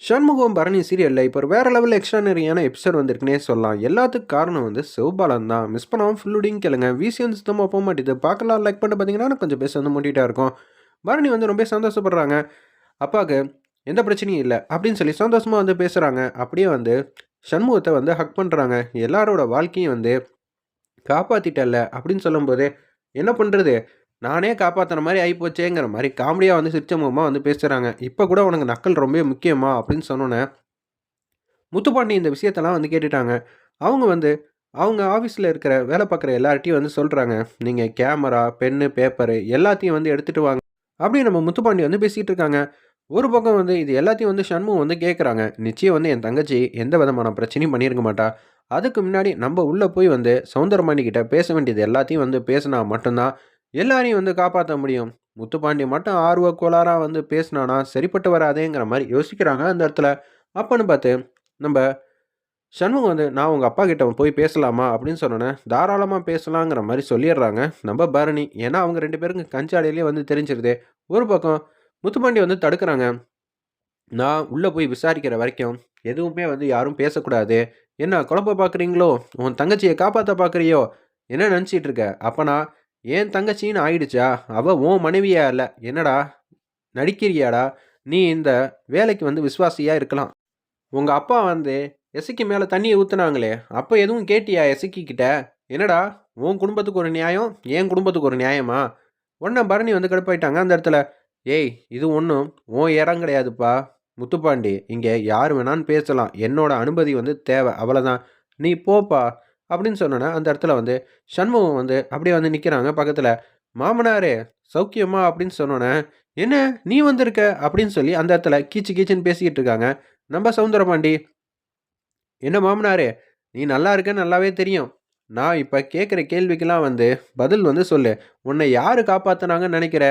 சண்முகம் பரணி சீரியல்ல இப்போ ஒரு வேற லெவல் எக்ஸ்ட்ரானரியான எபிசோட் வந்திருக்குன்னே சொல்லலாம். எல்லாத்துக்கும் காரணம் வந்து சிவபாலன் தான். மிஸ் பண்ணாம ஃபுல்லுடையும் கேளுங்க. விசிஎம் சுத்தமா போ மாட்டேது. பார்க்கலாம் லைக் பண்ணிட்டு பார்த்தீங்கன்னா கொஞ்சம் பேச வந்து மூட்டிட்டா இருக்கும். பரணி வந்து ரொம்ப சந்தோஷப்படுறாங்க. அப்பாவுக்கு எந்த பிரச்சனையும் இல்ல அப்படின்னு சொல்லி சந்தோஷமா வந்து பேசுறாங்க. அப்படியே வந்து சண்முகத்த வந்து ஹக் பண்றாங்க. எல்லாரோட வாழ்க்கையும் வந்து காப்பாத்திட்டல்ல அப்படின்னு சொல்லும்போது, என்ன பண்றது? நானே காப்பாத்துன மாரி ஆயிப்போச்சேங்கிற மாரி காமெடியா வந்து சிரிச்ச முகமா வந்து பேசுறாங்க. இப்ப கூட உனக்கு நக்கல் ரொம்ப முக்கியமா? அப்படின்னு சொன்னோனே முத்துப்பாண்டி இந்த விஷயத்தெல்லாம் வந்து கேட்டுட்டாங்க. அவங்க வந்து அவங்க ஆஃபீஸ்ல இருக்கிற வேலை பார்க்குற எல்லார்ட்டயும் வந்து சொல்றாங்க. "நீங்க கேமரா, பென்னு, பேப்பரு எல்லாத்தையும் வந்து எடுத்துட்டு வாங்க." அப்படின்னு நம்ம முத்துப்பாண்டி வந்து பேசிட்டு இருக்காங்க. ஒரு பக்கம் வந்து இது எல்லாத்தையும் வந்து சண்முகம் வந்து கேட்குறாங்க. நிச்சயம் வந்து என் தங்கச்சி எந்த விதமான பிரச்சனையும் பண்ணியிருக்க மாட்டா. அதுக்கு முன்னாடி நம்ம உள்ள போய் வந்து சௌந்தரபாண்டி கிட்ட பேச வேண்டியது எல்லாத்தையும் வந்து பேசினா மட்டும் தான் எல்லாரையும் வந்து காப்பாத்த முடியும். முத்துப்பாண்டி மட்டும் ஆர்வ கோளாறா வந்து பேசினானா சரிப்பட்டு வராதேங்கிற மாரி யோசிக்கிறாங்க அந்த இடத்துல. அப்பன்னு பார்த்து நம்ப சண்முகம் வந்து, "நான் உங்க அப்பா கிட்ட போய் பேசலாமா?" அப்படின்னு சொன்னோனே, தாராளமா பேசலாங்கிற மாரி சொல்லிர்றாங்க நம்ப பரணி. ஏன்னா, அவங்க 2 பேருக்கும் கஞ்சாடையிலேயே வந்து தெரிஞ்சிருது. ஒரு பக்கம் முத்துப்பாண்டி வந்து தடுக்குறாங்க. "நான் உள்ள போய் விசாரிக்கிற வரைக்கும், எதுவுமே வந்து யாரும் பேசக்கூடாது. என்ன குழப்ப பார்க்குறீங்களோ? உன் தங்கச்சிய காப்பாத்த பார்க்குறியோ? என்ன நெனச்சிட்டு இருக்க? அப்பன்னா என் தங்கச்சின்னு ஆயிடுச்சா? அவ உன் மனைவியா இல்ல. என்னடா நடிக்கிறியாடா? நீ இந்த வேலைக்கு வந்து விசுவாசியா இருக்கலாம். உங்க அப்பா வந்து எசக்கி மேல தண்ணிய ஊத்துனாங்களே! அப்ப எதுவும் கேட்டியா எசக்கி கிட்ட? என்னடா! உன் குடும்பத்துக்கு ஒரு நியாயம், என் குடும்பத்துக்கு ஒரு நியாயமா? உடனே பரணி வந்து கடுப்பாயிட்டாங்க அந்த இடத்துல. "ஏய்! இது ஒண்ணும் உன் இடம் கிடையாதுப்பா. முத்துப்பாண்டி. இங்க யார் வேணாலும் பேசலாம். என்னோட அனுமதி வந்து தேவ. அவ்வளதான். நீ போப்பா" அப்படின்னு சொன்னோனே, அந்த இடத்துல வந்து சண்முகம் வந்து அப்படியே வந்து நிக்கிறாங்க பக்கத்துல. "மாமனாரே! சௌக்கியமா?" அப்படின்னு சொன்னோனே, "என்ன நீ வந்திருக்க?" அப்படின்னு சொல்லி அந்த இடத்துல கீச்சு கீச்சுன்னு பேசிக்கிட்டு இருக்காங்க. நம்ம சௌந்தரபாண்டி. "என்ன மாமனாரே! நீ நல்லா இருக்கன்னு நல்லாவே தெரியும். நான் இப்ப கேட்கிற கேள்விக்கெல்லாம் வந்து பதில் வந்து சொல்லு. உன்னை யாரு காப்பாத்துனாங்கன்னு நெனைக்கிற?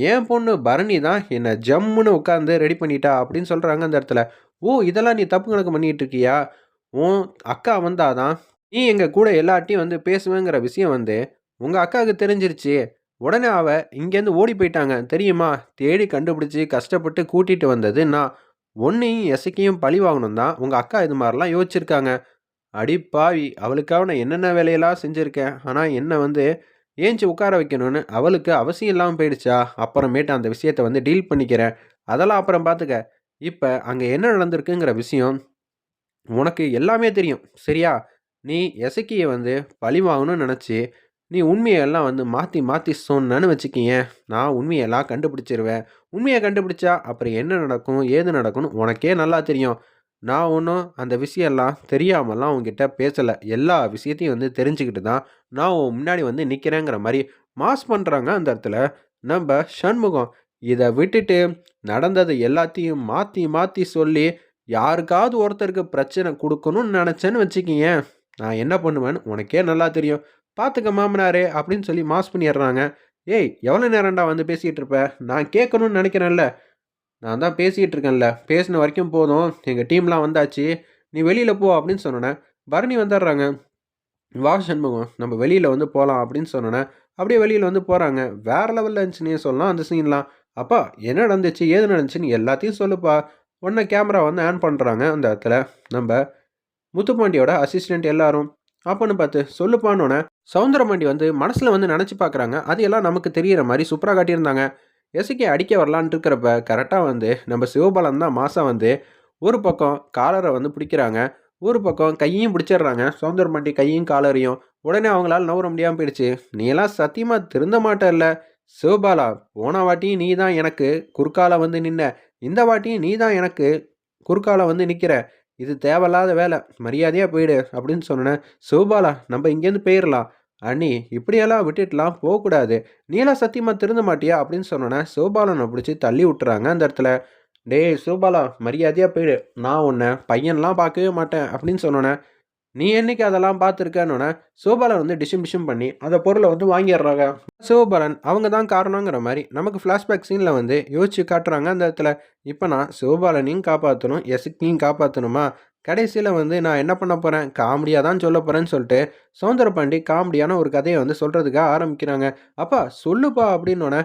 என் பொண்ணு பரணி தான் என்ன ஜம்முன்னு உட்கார்ந்து ரெடி பண்ணிட்டா" அப்படின்னு சொல்றாங்க அந்த இடத்துல. "ஓ! இதெல்லாம் நீ தப்பு கணக்கு பண்ணிட்டு இருக்கியா? உன் அக்கா வந்தா தான் நீ எங்க கூட எல்லார்ட்டயும் வந்து பேசுவேங்கிற விஷயம் வந்து உங்க அக்காவுக்கு தெரிஞ்சிருச்சு. உடனே அவ இங்கேருந்து ஓடி போயிட்டாங்க தெரியுமா? தேடி கண்டுபிடிச்சு கஷ்டப்பட்டு கூட்டிட்டு வந்தது நான். உன்னையும் எசக்கியும் பழி வாங்கணும் தான் உங்க அக்கா இது மாரிலாம் யோசிச்சிருக்காங்க. அடி பாவி! அவளுக்காக நான் என்னென்ன வேலையெல்லாம் செஞ்சிருக்கேன். ஆனா என்ன வந்து ஏஞ்சி உட்கார வைக்கணும்னு அவளுக்கு அவசியம் இல்லாம போயிடுச்சா? அப்புறமேட்டு அந்த விஷயத்த வந்து டீல் பண்ணிக்கிறேன். அதெல்லாம் அப்புறம் பார்த்துக்க. இப்ப அங்க என்ன நடந்திருக்குங்கிற விஷயம் உனக்கு எல்லாமே தெரியும். சரியா? நீ எசக்கிய வந்து பழி வாங்கணும்னு நெனச்சு, நீ உண்மையெல்லாம் வந்து மாத்தி மாத்தி சொன்னேன்னு வச்சுக்கயேன், நான் உண்மையெல்லாம் கண்டுபிடிச்சிருவேன். உண்மைய கண்டுபிடிச்சா அப்புறம் என்ன நடக்கும்? ஏது நடக்கும்னு உனக்கே நல்லா தெரியும். நான் ஒண்ணும் அந்த விஷயம்லாம் தெரியாமலாம் உன்கிட்ட பேசல. எல்லா விஷயத்தையும் வந்து தெரிஞ்சுக்கிட்டு தான் நான் உன் முன்னாடி வந்து நிக்கிறேங்கிற மாரி மாஸ் பண்றாங்க அந்த இடத்துல நம்ப சண்முகம். இத விட்டுட்டு நடந்தது எல்லாத்தையும் மாத்தி மாத்தி சொல்லி யாருக்காவது ஒருத்தருக்கு பிரச்சனை குடுக்கணும்னு நெனச்சேன்னு வச்சுக்கயேன், நான் என்ன பண்ணுவேன்னு உனக்கே நல்லா தெரியும். "பாத்துக்க மாமனாரே" அப்படின்னு சொல்லி மாஸ் பண்ணிர்றாங்க. "ஏய்! எவ்வளோ நேரம்டா வந்து பேசிட்டு இருப்ப? நான் கேட்கணும்னு நெனைக்கிறேன்ல. நான் தான் பேசிட்டு இருக்கேன்ல. பேசின வரைக்கும் போதும். எங்க டீம்லாம் வந்தாச்சு. நீ வெளியில போ" அப்படின்னு சொன்னோனே, பரணி வந்துர்றாங்க. "வா சண்முகம், நம்ம வெளியில வந்து போலாம்" அப்படின்னு சொன்னோனே, அப்படியே வெளியில வந்து போறாங்க. வேற லெவல்ல இருந்துச்சுன்னே சொல்லலாம் அந்த சீன்லாம். "அப்பா என்ன நடந்துச்சு? ஏது நடந்துச்சுன்னு எல்லாத்தையும் சொல்லுப்பா." உடனே கேமரா வந்து ஆன் பண்றாங்க அந்த இடத்துல. நம்ப முத்துப்பாண்டியோட அசிஸ்டன்ட் எல்லாரும். அப்பன்னு பார்த்து சொல்லுப்பான்னோனே, சௌந்தரபாண்டி வந்து மனசுல வந்து நெனச்சு பார்க்குறாங்க. அது எல்லாம் நமக்கு தெரியிற மாரி சூப்பரா காட்டியிருந்தாங்க. எசக்கி அடிக்க வரலான்ட்டு இருக்கிறப்ப, கரெக்ட்டா வந்து நம்ம சிவபாலன் தான் மாஸா வந்து ஒரு பக்கம் காலர வந்து பிடிக்கிறாங்க. ஒரு பக்கம் கையையும் பிடிச்சிடுறாங்க. சௌந்தரபாண்டி கையையும், காலரையும். உடனே அவங்களால நவுர முடியாம போயிடுச்சு. "நீ எல்லாம் சத்தியமா திருந்த மாட்டல்ல? சிவபாலா, போன வாட்டியும் நீ தான் எனக்கு குறுக்கால வந்து நின்ன. இந்த வாட்டியும் நீ தான் எனக்கு குறுக்கால வந்து நிக்கிற. இது தேவையில்லாத வேலை. மரியாதையா போயிடு" அப்படின்னு சொன்னோனே, "சிவபாலா நம்ப இங்கேருந்து போயிரலாம். அண்ணி இப்படியெல்லாம் விட்டுட்டுலாம் போக்கூடாது. நீலாம் சத்தியமா திருந்த மாட்டியா?" அப்படின்னு சொன்னோனே, சிவபாலன புடிச்சு தள்ளி விட்டுறாங்க அந்த இடத்துல. "டேய் சிவபாலா மரியாதையா போயிடு. நான் உன்ன பையன்லாம் பார்க்கவே மாட்டேன்" அப்படின்னு சொன்னோனே, "நீ என்னைக்கு அதெல்லாம் பார்த்துருக்கன்னோனே" சிவபாலன் வந்து டிஷும் டிஷும் பண்ணி அந்த பொருள வந்து வாங்கிர்றாங்க. சிவபாலன் அவங்க தான் காரணங்கிற மாரி நமக்கு ஃப்ளாஷ்பேக் சீன்ல வந்து யோசிச்சு காட்டுறாங்க அந்த இடத்துல. இப்ப நான் சிவபாலனையும் காப்பாத்தணும், எசக்கியும் காப்பாத்தணுமா? கடைசியில வந்து நான் என்ன பண்ண போறேன்? காமெடியா தான் சொல்லப் போறேன்னு சொல்ட்டு, சௌந்தரபாண்டி காமெடியான ஒரு கதைய வந்து சொல்றதுக்காக ஆரம்பிக்கிறாங்க. "அப்பா சொல்லுப்பா" அப்படின்னோனே,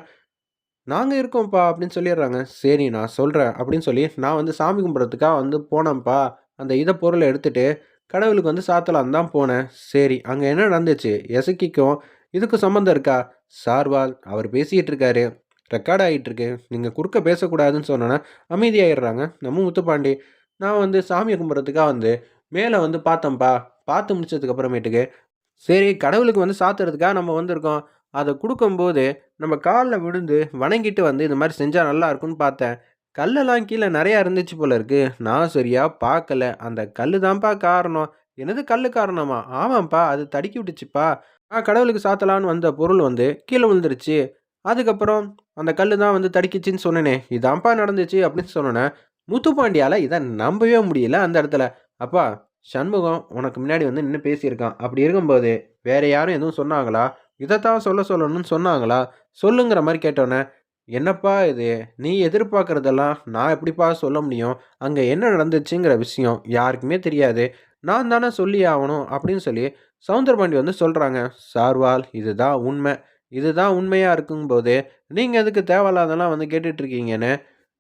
நாங்க இருக்கோம்ப்பா அப்படின்னு சொல்லிடுறாங்க. சரி நான் சொல்றேன் அப்படின்னு சொல்லி, நான் வந்து சாமி கும்பிட்றதுக்காக வந்து போனேன்ப்பா. அந்த பொருள எடுத்துட்டு கடவுளுக்கு வந்து சாத்தலான்னு தான் போனேன். சரி அங்க என்ன நடந்துச்சு? எசக்கிக்கும் இதுக்கும் சம்மந்தம் இருக்கா? சார்வால் அவர் பேசிட்டு இருக்காரு. ரெக்கார்ட் ஆயிட்டு இருக்கு. நீங்க குறுக்க பேசக்கூடாதுன்னு சொன்னோனே அமைதியாயிடுறாங்க நம்ம முத்துப்பாண்டி. நான் வந்து சாமிய கும்பிட்றதுக்காக வந்து மேல வந்து பார்த்தேன்ப்பா. பார்த்து முடிச்சதுக்கு அப்புறமேட்டுக்கு சரி, கடவுளுக்கு வந்து சாத்துறதுக்காக நம்ம வந்திருக்கோம். அத குடுக்கும்போது, நம்ம கால்ல விழுந்து வணங்கிட்டு வந்து இந்த மாரி செஞ்சா நல்லா இருக்கும்னு பார்த்தேன். கல்லெல்லாம் கீழ நெறையா இருந்துச்சு போல இருக்கு. நான் சரியா பார்க்கல. அந்த கல்லு தான்ப்பா காரணம். என்னது கல்லு காரணமா? ஆமாம்ப்பா, அது தடுக்கி விட்டுச்சுப்பா. நான் கடவுளுக்கு சாத்தலான்னு வந்த பொருள் வந்து கீழ விழுந்துருச்சு. அதுக்கப்புறம் அந்த கல்லு தான் வந்து தடுக்கிச்சுன்னு சொன்னேனே. இதான்ப்பா நடந்துச்சு அப்படின்னு சொன்னோனே, முத்துப்பாண்டியால இத நம்பவே முடியல அந்த இடத்துல. அப்பா சண்முகம் உனக்கு முன்னாடி வந்து நின்னு பேசியிருக்கான். அப்படி இருக்கும்போது, வேற யாரும் எதுவும் சொன்னாங்களா? இதத்தான் சொல்லணும்னு சொன்னாங்களா? சொல்லுங்கிற மாரி கேட்டோனே, என்னப்பா இது? நீ எதிர்பார்க்கிறதெல்லாம் நான் எப்படிப்பா சொல்ல முடியும்? அங்க என்ன நடந்துச்சுங்கிற விஷயம் யாருக்குமே தெரியாது. நான் தானே சொல்லியே ஆவணும் அப்படின்னு சொல்லி சவுந்தரபாண்டி வந்து சொல்றாங்க. சார்வால் இதுதான் உண்மை. இதுதான் உண்மையா இருக்கும்போது, நீங்க எதுக்கு தேவையில்லாததெல்லாம் வந்து கேட்டுட்டு இருக்கீங்கன்னு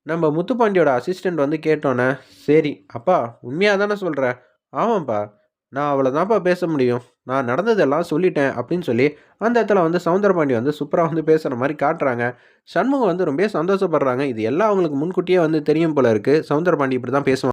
நம்ம முத்துப்பாண்டியோட அசிஸ்டன்ட் வந்து கேட்டோன்னே, "சரி, அப்பா உண்மையா தானே சொல்ற?" "ஆமாம்ப்பா. நான் அவ்வளோதான்ப்பா பேச முடியும். நான் நடந்ததெல்லாம் சொல்லிட்டேன்." அப்படின்னு சொல்லி, அந்த இடத்துல வந்து சௌந்தரபாண்டி வந்து சூப்பரா வந்து பேசுற மாரி காட்டுறாங்க. சண்முகம் வந்து ரொம்பவே சந்தோஷப்படுறாங்க. இது எல்லாம் அவங்களுக்கு முன்கூட்டியே வந்து தெரியும் போல இருக்கு. சௌந்தரபாண்டி இப்படி தான் பேசுவான்.